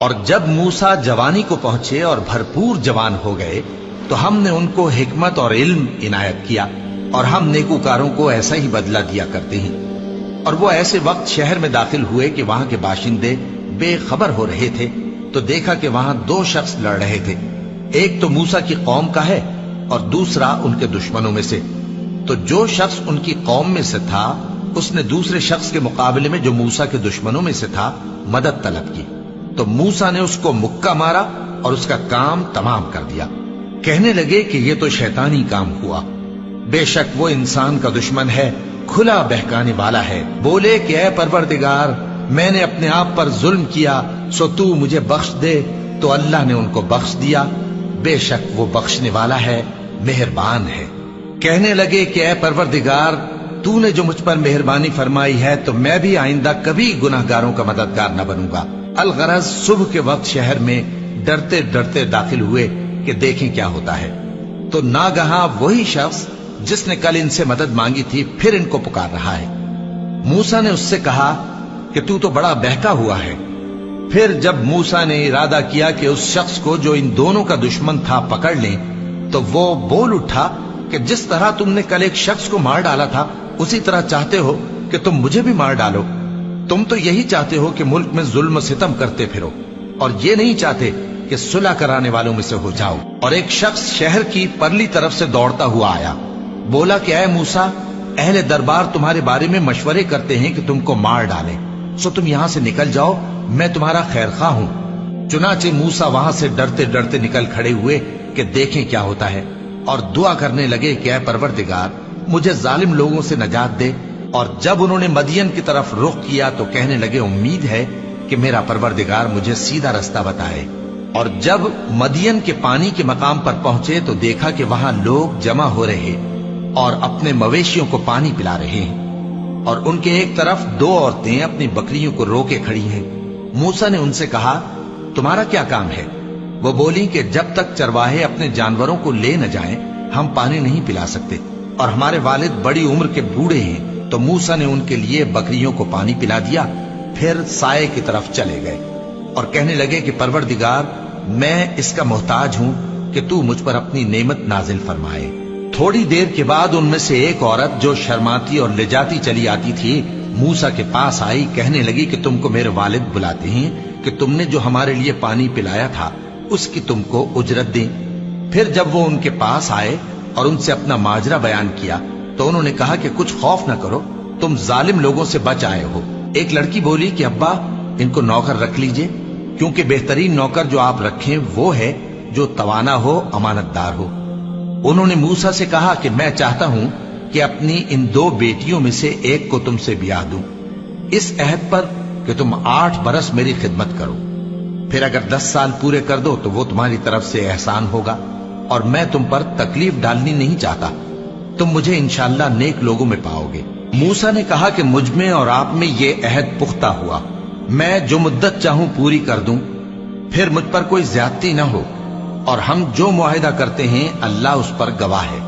اور جب موسیٰ جوانی کو پہنچے اور بھرپور جوان ہو گئے تو ہم نے ان کو حکمت اور علم عنایت کیا، اور ہم نیکوکاروں کو ایسا ہی بدلہ دیا کرتے ہیں۔ اور وہ ایسے وقت شہر میں داخل ہوئے کہ وہاں کے باشندے بے خبر ہو رہے تھے، تو دیکھا کہ وہاں دو شخص لڑ رہے تھے، ایک تو موسیٰ کی قوم کا ہے اور دوسرا ان کے دشمنوں میں سے۔ تو جو شخص ان کی قوم میں سے تھا اس نے دوسرے شخص کے مقابلے میں جو موسیٰ کے دشمنوں میں سے تھا مدد طلب کی، تو موسیٰ نے اس کو مکہ مارا اور اس کا کام تمام کر دیا۔ کہنے لگے کہ یہ تو شیطانی کام ہوا، بے شک وہ انسان کا دشمن ہے، کھلا بہکانے والا ہے۔ بولے کہ اے پروردگار، میں نے اپنے آپ پر ظلم کیا، سو تو مجھے بخش دے، تو اللہ نے ان کو بخش دیا، بے شک وہ بخشنے والا ہے، مہربان ہے۔ کہنے لگے کہ اے پروردگار، تو نے جو مجھ پر مہربانی فرمائی ہے تو میں بھی آئندہ کبھی گناہگاروں کا مددگار نہ بنوں گا۔ الغرض صبح کے وقت شہر میں ڈرتے ڈرتے داخل ہوئے کہ دیکھیں کیا ہوتا ہے، تو ناگہاں وہی شخص جس نے کل ان سے مدد مانگی تھی پھر ان کو پکار رہا ہے۔ موسیٰ نے اس سے کہا کہ تو بڑا بہکا ہوا ہے۔ پھر جب موسیٰ نے ارادہ کیا کہ اس شخص کو جو ان دونوں کا دشمن تھا پکڑ لیں، تو وہ بول اٹھا کہ جس طرح تم نے کل ایک شخص کو مار ڈالا تھا اسی طرح چاہتے ہو کہ تم مجھے بھی مار ڈالو۔ تم تو یہی چاہتے ہو کہ ملک میں ظلم و ستم کرتے پھرو، اور یہ نہیں چاہتے کہ صلح کرانے والوں میں سے ہو جاؤ۔ اور ایک شخص شہر کی پرلی طرف سے دوڑتا ہوا آیا، بولا کہ اے موسیٰ، اہل دربار تمہارے بارے میں مشورے کرتے ہیں کہ تم کو مار ڈالیں، سو تم یہاں سے نکل جاؤ، میں تمہارا خیر خواہ ہوں۔ چنانچہ موسیٰ وہاں سے ڈرتے ڈرتے نکل کھڑے ہوئے کہ دیکھیں کیا ہوتا ہے، اور دعا کرنے لگے کہ اے پروردگار، مجھے ظالم لوگوں سے نجات دے۔ اور جب انہوں نے مدین کی طرف رخ کیا تو کہنے لگے امید ہے کہ میرا پروردگار مجھے سیدھا رستہ بتائے۔ اور جب مدین کے پانی کے مقام پر پہنچے تو دیکھا کہ وہاں لوگ جمع ہو رہے اور اپنے مویشیوں کو پانی پلا رہے ہیں، اور ان کے ایک طرف دو عورتیں اپنی بکریوں کو روکے کھڑی ہیں۔ موسیٰ نے ان سے کہا تمہارا کیا کام ہے؟ وہ بولی کہ جب تک چرواہے اپنے جانوروں کو لے نہ جائیں ہم پانی نہیں پلا سکتے، اور ہمارے والد بڑی عمر کے بوڑھے ہیں۔ تو موسیٰ نے ان کے لیے بکریوں کو پانی پلا دیا، پھر سائے کی طرف چلے گئے اور کہنے لگے کہ پروردگار، میں اس کا محتاج ہوں کہ تو مجھ پر اپنی نعمت نازل فرمائے۔ تھوڑی دیر کے بعد ان میں سے ایک عورت جو شرماتی اور لجاتی چلی آتی تھی موسیٰ کے پاس آئی، کہنے لگی کہ تم کو میرے والد بلاتے ہیں کہ تم نے جو ہمارے لیے پانی پلایا تھا اس کی تم کو اجرت دیں۔ پھر جب وہ ان کے پاس آئے اور ان سے اپنا ماجرا بیان کیا تو انہوں نے کہا کہ کچھ خوف نہ کرو، تم ظالم لوگوں سے بچ آئے ہو۔ ایک لڑکی بولی کہ ابا، ان کو نوکر رکھ لیجئے، کیونکہ بہترین نوکر جو آپ رکھیں وہ ہے جو توانا ہو، امانت دار ہو۔ انہوں نے موسیٰ سے کہا کہ میں چاہتا ہوں کہ اپنی ان دو بیٹیوں میں سے ایک کو تم سے بیاہ دوں، اس عہد پر کہ تم 8 برس میری خدمت کرو، پھر اگر 10 سال پورے کر دو تو وہ تمہاری طرف سے احسان ہوگا، اور میں تم پر تکلیف ڈالنی نہیں چاہتا، تم مجھے انشاءاللہ نیک لوگوں میں پاؤ گے۔ موسیٰ نے کہا کہ مجھ میں اور آپ میں یہ عہد پختہ ہوا، میں جو مدت چاہوں پوری کر دوں، پھر مجھ پر کوئی زیادتی نہ ہو، اور ہم جو معاہدہ کرتے ہیں اللہ اس پر گواہ ہے۔